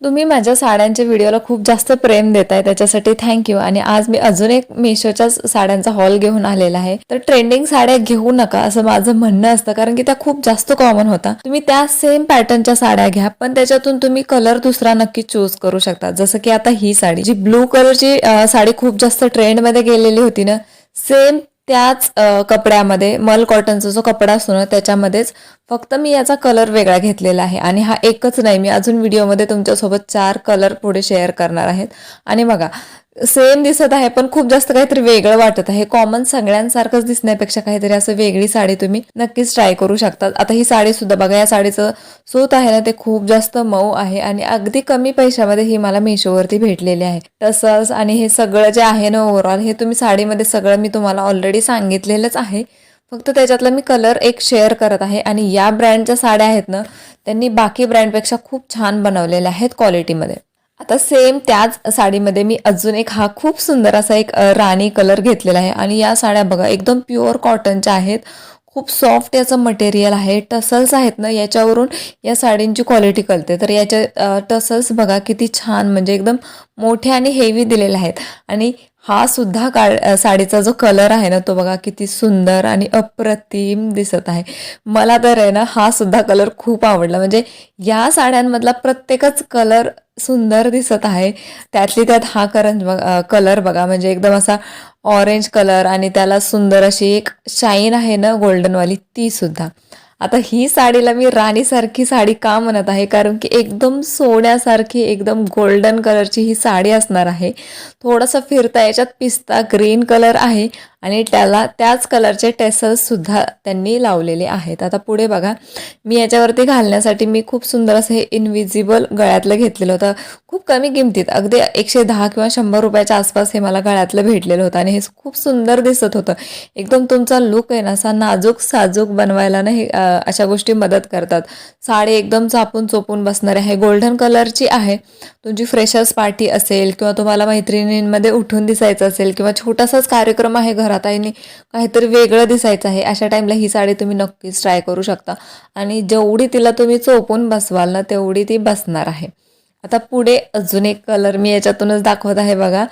तुम्ही माझ्या साड्यांच्या व्हिडिओला खूप जास्त प्रेम देताय, त्याच्यासाठी थँक्यू. आणि आज मी अजून एक मेशोच्या साड्यांचा हॉल घेऊन आलेला आहे. तर ट्रेंडिंग साड्या घेऊ नका असं माझं म्हणणं असतं, कारण की त्या खूप जास्त कॉमन होता. तुम्ही त्या सेम पॅटर्नच्या साड्या घ्या, पण त्याच्यातून तुम्ही कलर दुसरा नक्की चूज करू शकता. जसं की आता ही साडी, जी ब्लू कलरची साडी खूप जास्त ट्रेंडमध्ये गेलेली होती ना, सेम त्याच कपड्यामध्ये मल कॉटनचा जो कपडा असतो ना त्याच्यामध्येच, फक्त मी याचा कलर वेगळा घेतलेला आहे. आणि हा एकच नाही, मी अजून व्हिडिओमध्ये तुमच्यासोबत 4 कलर पुढे शेअर करणार आहेत. आणि बघा, सेम दिसत आहे पण खूप जास्त काहीतरी वेगळं वाटत आहे. कॉमन सगळ्यांसारखंच दिसण्यापेक्षा काहीतरी असं वेगळी साडी तुम्ही नक्कीच ट्राय करू शकता. आता ही साडी सुद्धा बघा, या साडीचं सूत आहे ना ते खूप जास्त मऊ आहे आणि अगदी कमी पैशामध्ये ही मला मेशोवरती भेटलेली आहे. तसंच आणि हे सगळं जे आहे ना ओव्हरऑल, हे तुम्ही साडीमध्ये सगळं मी तुम्हाला ऑलरेडी सांगितलेलंच आहे. फक्त त्याच्यातला मी कलर एक शेअर करत आहे. आणि या ब्रँडच्या साड्या आहेत ना, त्यांनी बाकी ब्रँडपेक्षा खूप छान बनवलेल्या आहेत क्वालिटीमध्ये. आता सेम त्याच साडीमध्ये मी अजून एक हा खूप सुंदर असा एक राणी कलर घेतलेला आहे. आणि या साड्या बघा एकदम प्युअर कॉटनच्या आहेत. खूप सॉफ्ट याचं मटेरियल आहे. टसल्स आहेत ना, याच्यावरून या साडींची क्वालिटी कळते. तर याच्या टसल्स बघा किती छान, म्हणजे एकदम मोठे आणि हेवी दिलेले आहेत. आणि हा सुद्धा साडीचा जो कलर आहे ना तो बघा किती सुंदर आणि अप्रतिम दिसत आहे. मला तर आहे ना हा सुद्धा कलर खूप आवडला. म्हणजे या साड्यांमधला प्रत्येकच कलर सुंदर दिसत आहे. त्यातली त्यात हा कलर बघा, म्हणजे एकदम असा ऑरेंज कलर आणि त्याला सुंदर अशी एक शाईन आहे ना गोल्डनवाली, ती सुद्धा. आता ही साडीला मी राणीसारखी साडी का म्हणत आहे, कारण की एकदम सोन्यासारखी एकदम गोल्डन कलरची ही साडी असणार आहे. थोडंसं फिरता याच्यात पिस्ता ग्रीन कलर आहे आणि त्याला त्याच कलरचे टेसल्स सुद्धा त्यांनी लावलेले आहेत. आता पुढे बघा, मी याच्यावरती घालण्यासाठी मी खूप सुंदर असं हे इनविजिबल गळ्यातलं घेतलेलं होतं. खूप कमी किमतीत, अगदी 110 किंवा 100 रुपयाच्या आसपास हे मला गळ्यातलं भेटलेलं होतं. आणि हे खूप सुंदर दिसत होतं. एकदम तुमचा लुक आहे ना असा नाजूक साजूक बनवायला ना हे अशा गोष्टी मदत करतात. साडी एकदम चापून चोपून बसणार आहे. गोल्डन कलरची आहे. तुमची फ्रेशर्स पार्टी असेल किंवा तुम्हाला मैत्रिणींमध्ये उठून दिसायचं असेल किंवा छोटासाच कार्यक्रम आहे घरात आणि काहीतरी वेगळं दिसायचं आहे, अशा टाईमला ही साडी तुम्ही नक्कीच ट्राय करू शकता. आणि जेवढी तिला तुम्ही चोपून बसवाल ना तेवढी ती बसणार आहे. आता पुढे अजून एक कलर मी याच्यातूनच दाखवत आहे बघा.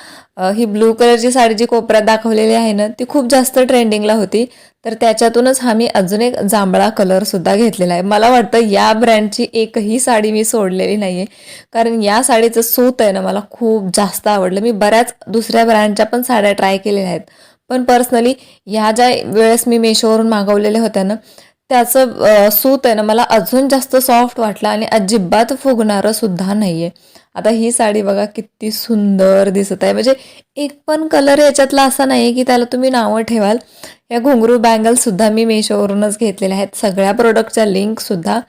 ही ब्लू कलरची साडी जी कोपऱ्यात दाखवलेली आहे ना ती खूप जास्त ट्रेंडिंगला होती. तर त्याच्यातूनच हा मी अजून एक जांभळा कलर सुद्धा घेतलेला आहे. मला वाटतं या ब्रँडची एकही साडी मी सोडलेली नाही आहे, कारण या साडीचं सूत आहे ना मला खूप जास्त आवडलं. मी बऱ्याच दुसऱ्या ब्रँडच्या पण साड्या ट्राय केलेल्या आहेत, पण पर्सनली ह्या ज्या वेळेस मी मेशोवरून मागवलेल्या होत्या ना त्याचं सूत आहे ना मला अजून जास्त सॉफ्ट वाटलं आणि अजिबात फुगणारं सुद्धा नाही आहे. आता ही साडी बघा किती सुंदर दिसत आहे. म्हणजे एक पण कलर याच्यातला असा नाही आहे की त्याला तुम्ही नावं ठेवाल. या घुंगरू बँगल्ससुद्धा मी मेशोवरूनच घेतलेल्या आहेत. सगळ्या प्रोडक्टच्या लिंकसुद्धा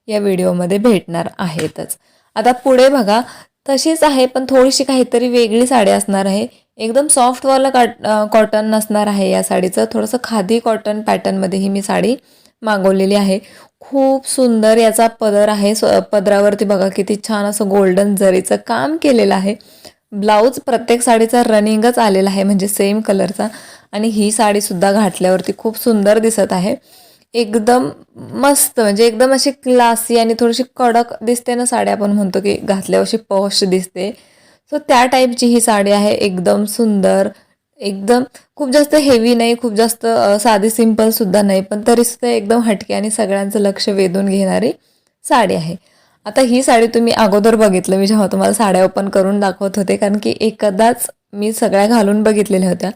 या व्हिडिओमध्ये भेटणार आहेतच. आता पुढे बघा, तशीच आहे पण थोडीशी काहीतरी वेगळी साडी असणार आहे. एकदम सॉफ्टवालं कॉटन नसणार आहे या साडीचं. थोडंसं खादी कॉटन पॅटर्नमध्ये ही मी साडी मागवलेली आहे. खूप सुंदर याचा पदर आहे. पदरावरती बघा किती छान असं गोल्डन जरीचं काम केलेलं आहे. ब्लाऊज प्रत्येक साडीचा रनिंगच आलेला आहे, म्हणजे सेम कलरचा. आणि ही साडीसुद्धा घातल्यावरती खूप सुंदर दिसत आहे. एकदम मस्त, म्हणजे एकदम अशी क्लासी आणि थोडीशी कडक दिसते ना साडी, आपण म्हणतो की घातल्यावर अशी पॉश दिसते. सो त्या टाईपची ही साडी आहे. एकदम सुंदर, एकदम खूप जास्त हेवी नाही, खूप जास्त साधी सिंपल सुद्धा नाही, पण तरीसुद्धा एकदम हटके आणि सगळ्यांचं लक्ष वेधून घेणारी साडी आहे. आता ही साडी तुम्ही अगोदर बघितलं मी जेव्हा तुम्हाला साड्या ओपन करून दाखवत होते, कारण की एकदाच मी सगळ्या घालून बघितलेल्या होत्या.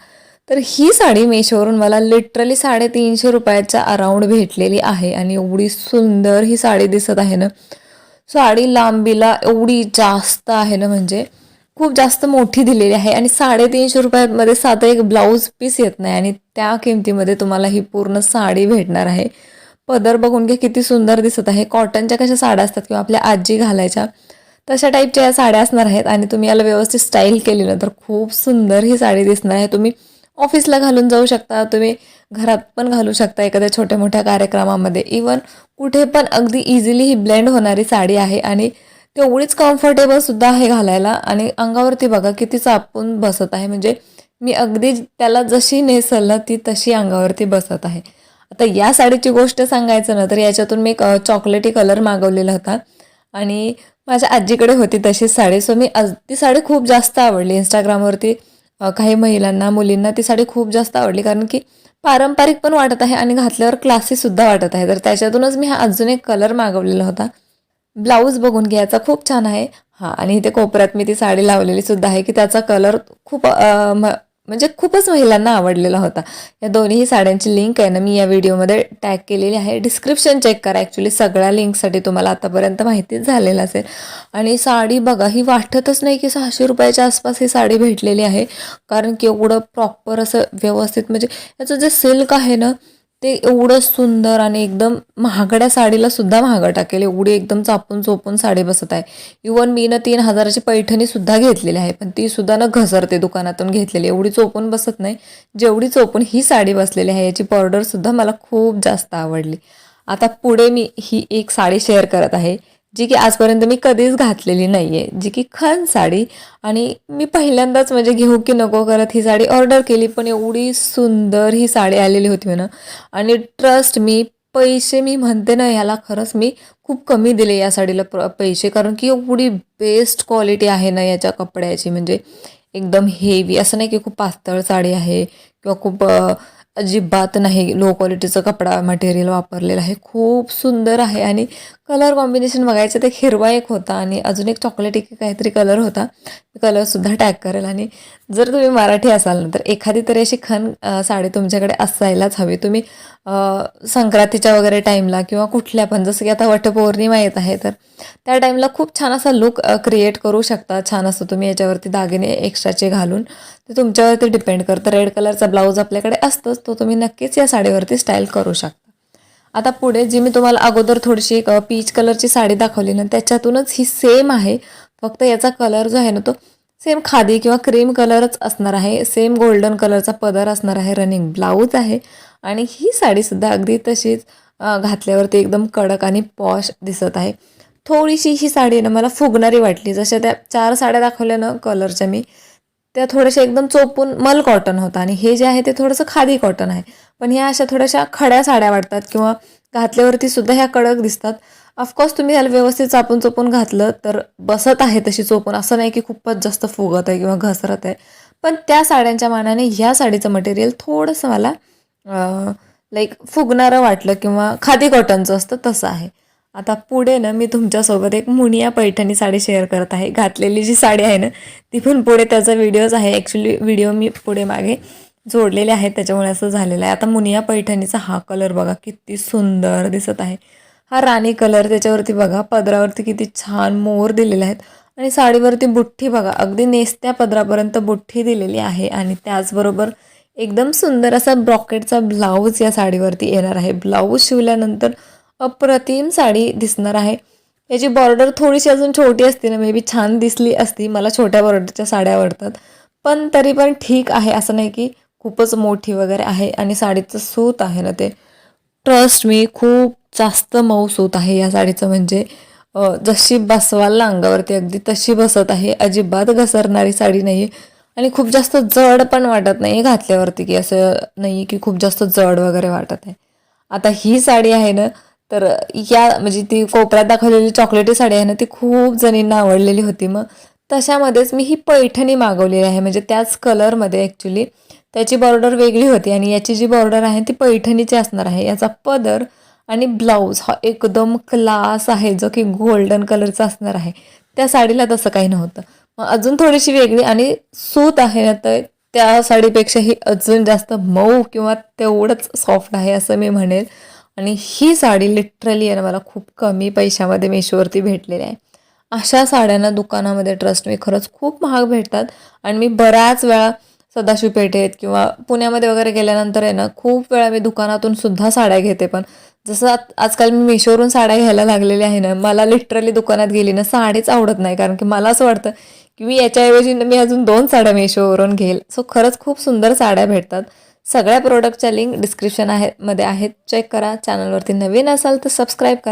तर ही साडी मेशोवरून मला लिटरली 350 रुपयाच्या अराउंड भेटलेली आहे. आणि एवढी सुंदर ही साडी दिसत आहे ना, साडी लांबीला एवढी जास्त आहे ना, म्हणजे खूप जास्त मोठी दिलेली आहे. आणि 350 रुपयामध्ये साधं एक ब्लाऊज पीस येत नाही आणि त्या किमतीमध्ये तुम्हाला ही पूर्ण साडी भेटणार आहे. पदर बघून घ्या किती सुंदर दिसत आहे. कॉटनच्या कशा साड्या असतात किंवा आपल्या आजी घालायच्या तशा टाईपच्या या साड्या असणार आहेत. आणि तुम्ही याला व्यवस्थित स्टाईल केली ना तर खूप सुंदर ही साडी दिसणार आहे. तुम्ही ऑफिसला घालून जाऊ शकता, तुम्ही घरात पण घालू शकता एखाद्या छोट्या मोठ्या कार्यक्रमामध्ये, इवन कुठे पण अगदी इझिली ही ब्लेंड होणारी साडी आहे. आणि तेवढीच कम्फर्टेबल सुद्धा आहे घालायला. आणि अंगावरती बघा किती चापून बसत आहे, म्हणजे मी अगदी त्याला जशी नेसल ना ती तशी अंगावरती बसत आहे. आता या साडीची गोष्ट सांगायचं ना तर याच्यातून मी एक चॉकलेटी कलर मागवलेला होता. आणि माझ्या आजीकडे होती तशीच साडी. सो मी ती साडी खूप जास्त आवडली. इंस्टाग्रामवरती काही महिलांना, मुलींना ती साडी खूप जास्त आवडली, कारण की पारंपरिक पण वाटत आहे आणि घातल्यावर क्लासीसुद्धा वाटत आहे. तर त्याच्यातूनच मी हा अजून एक कलर मागवलेला होता. ब्लाऊज बघून घ्यायचा, खूप छान आहे. हां, आणि इथे कोपऱ्यात मी ती साडी लावलेली सुद्धा आहे, की त्याचा कलर खूप म्हणजे खूपच महिलांना आवडलेला होता. या दोन्हीही साड्यांची लिंक आहे ना, मी या व्हिडिओमध्ये टॅग केलेली आहे. डिस्क्रिप्शन चेक करा. ॲक्च्युली सगळ्या लिंकसाठी तुम्हाला आतापर्यंत माहितीच झालेलं असेल. आणि साडी बघा, ही वाटतच नाही की 600 रुपयाच्या आसपास ही साडी भेटलेली आहे. कारण की एवढं प्रॉपर असं व्यवस्थित, म्हणजे याचं जे सिल्क आहे ना, ते एवढं सुंदर आणि एकदम महागड्या साडीला सुद्धा महागं टाकेल, एवढी एकदम चापून चोपून साडी बसत आहे. इवन मी ना 3,000ची पैठणी सुद्धा घेतलेली आहे, पण ती सुद्धा ना घसरते दुकानातून घेतलेली, एवढी चोपून बसत नाही जेवढी चोपून ही साडी बसलेली आहे. याची बॉर्डर सुद्धा मला खूप जास्त आवडली. आता पुढे मी ही एक साडी शेअर करत आहे, जी की आजपर्यंत मी कधीच घातलेली नाही आहे, जी की खण साडी. आणि मी पहिल्यांदाच म्हणजे घेऊ की नको करत ही साडी ऑर्डर केली, पण एवढी सुंदर ही साडी आलेली होती ना. आणि ट्रस्ट मी, पैसे मी म्हणते ना ह्याला, खरंच मी खूप कमी दिले या साडीला पैसे, कारण की एवढी बेस्ट क्वालिटी आहे ना याच्या कपड्याची. म्हणजे एकदम हेवी असं नाही की खूप पातळ साडी आहे किंवा खूप अजिबात नाही लो क्वालिटीचं कपडा मटेरियल वापरलेलं आहे. खूप सुंदर आहे. आणि कलर कॉम्बिनेशन बघायचं तर हिरवा एक होता आणि अजून एक चॉकलेटी काहीतरी कलर होता. कलरसुद्धा टॅग करेल. आणि जर तुम्ही मराठी असाल ना, तर एखादी तरी अशी खण साडी तुमच्याकडे असायलाच हवी. तुम्ही संक्रांतीच्या वगैरे टाईमला किंवा कुठल्या पण, जसं की आता वटपौर्णिमा येत आहे, तर त्या टाईमला खूप छान असा लुक क्रिएट करू शकता. छान असं तुम्ही याच्यावरती दागिने एक्स्ट्राचे घालून, ते तुमच्यावरती डिपेंड करतं. रेड कलरचा ब्लाऊज आपल्याकडे असतोच, तो तुम्ही नक्कीच या साडीवरती स्टाईल करू शकता. आता पुढे जी मी तुम्हाला अगोदर थोडीशी एक पीच कलरची साडी दाखवली ना, त्याच्यातूनच ही सेम आहे. फक्त याचा कलर जो आहे ना, तो सेम खादी किंवा क्रीम कलरच असणार आहे. सेम गोल्डन कलरचा पदर असणार आहे. रनिंग ब्लाऊज आहे. आणि ही साडीसुद्धा अगदी तशीच घातल्यावरती एकदम कडक आणि पॉश दिसत आहे. थोडीशी ही साडी आहे ना मला फुगणारी वाटली. जशा त्या 4 साड्या दाखवल्या ना कलरच्या मी, त्या थोड्याशा एकदम चोपून मल कॉटन होता आणि हे जे आहे ते थोडंसं खादी कॉटन आहे. पण ह्या अशा थोड्याशा खड्या साड्या वाटतात किंवा घातल्यावरती सुद्धा ह्या कडक दिसतात. ऑफकोर्स तुम्ही ह्याला व्यवस्थित चापून चोपून घातलं तर बसत आहे तशी चोपून, असं नाही की खूपच जास्त फुगत आहे किंवा घसरत आहे. पण त्या साड्यांच्या मानाने ह्या साडीचं मटेरियल थोडंसं मला लाईक फुगणारं वाटलं किंवा खादी कॉटनचं असतं तसं आहे. आता पुढे ना मी तुमच्यासोबत एक मुनिया पैठणी साडी शेअर करत आहे. घातलेली जी साडी आहे ना, ती पण पुढे त्याचा व्हिडिओज आहे. ॲक्च्युली व्हिडिओ मी पुढे मागे जोडलेले आहेत, त्याच्यामुळे असं झालेलं आहे. आता मुनिया पैठणीचा हा कलर बघा किती सुंदर दिसत आहे. हा राणी कलर, त्याच्यावरती बघा पदरावरती किती छान मोर दिलेले आहेत. आणि साडीवरती बुट्टी बघा, अगदी नेसत्या पदरापर्यंत बुट्टी दिलेली आहे. आणि त्याचबरोबर एकदम सुंदर असा ब्रॉकेटचा ब्लाऊज या साडीवरती येणार आहे. ब्लाऊज शिवल्यानंतर अप्रतिम साडी दिसणार आहे. याची बॉर्डर थोडीशी अजून छोटी असते ना, मे बी छान दिसली असती. मला छोट्या बॉर्डरच्या साड्या आवडतात, पण तरी पण ठीक आहे, असं नाही की खूपच मोठी वगैरे आहे. आणि साडीचं सूत आहे ना, ते ट्रस्ट मी खूप जास्त मऊ सूत आहे या साडीचं. म्हणजे जशी बसवाल अंगावरती अगदी तशी बसत आहे. अजिबात घसरणारी साडी नाही आहे आणि खूप जास्त जड पण वाटत नाही घातल्यावरती, की असं नाही की खूप जास्त जड वगैरे वाटत आहे. आता ही साडी आहे ना, तर या म्हणजे ती कोपऱ्यात दाखवलेली चॉकलेटी साडी आहे ना, ती खूप जणींना आवडलेली होती. मग तशामध्येच मी ही पैठणी मागवलेली आहे, म्हणजे त्याच कलरमध्ये. ॲक्च्युली त्याची बॉर्डर वेगळी होती आणि याची जी बॉर्डर आहे ती पैठणीची असणार आहे. याचा पदर आणि ब्लाऊज हा एकदम क्लास आहे, जो की गोल्डन कलरचा असणार आहे. त्या साडीला तसं काही नव्हतं. मग अजून थोडीशी वेगळी आणि सूत आहे ना, तर त्या साडीपेक्षाही अजून जास्त मऊ किंवा तेवढंच सॉफ्ट आहे असं मी म्हणेल. आणि ही साडी लिटरली आहे ना, मला खूप कमी पैशामध्ये मेशोवरती भेटलेली आहे. अशा साड्यांना दुकानामध्ये ट्रस्ट मी खरंच खूप महाग भेटतात. आणि मी बऱ्याच वेळा सदाशिव पेठेत किंवा पुण्यामध्ये वगैरे गेल्यानंतर आहे ना, खूप वेळा मी दुकानातून सुद्धा साड्या घेते. पण जसं आजकाल मी मेशोवरून साड्या घ्यायला लागलेल्या आहे ना, मला लिटरली दुकानात गेली ना साडीच आवडत नाही. कारण की मला असं वाटतं की मी याच्याऐवजी मी अजून 2 साड्या मेशोवरून घेईल. सो खरंच खूप सुंदर साड्या भेटतात. सगळ्या प्रोडक्टच्या लिंक डिस्क्रिप्शन मध्ये आहेत, चेक करा. चॅनलवरती नवीन असाल तर सबस्क्राईब करा.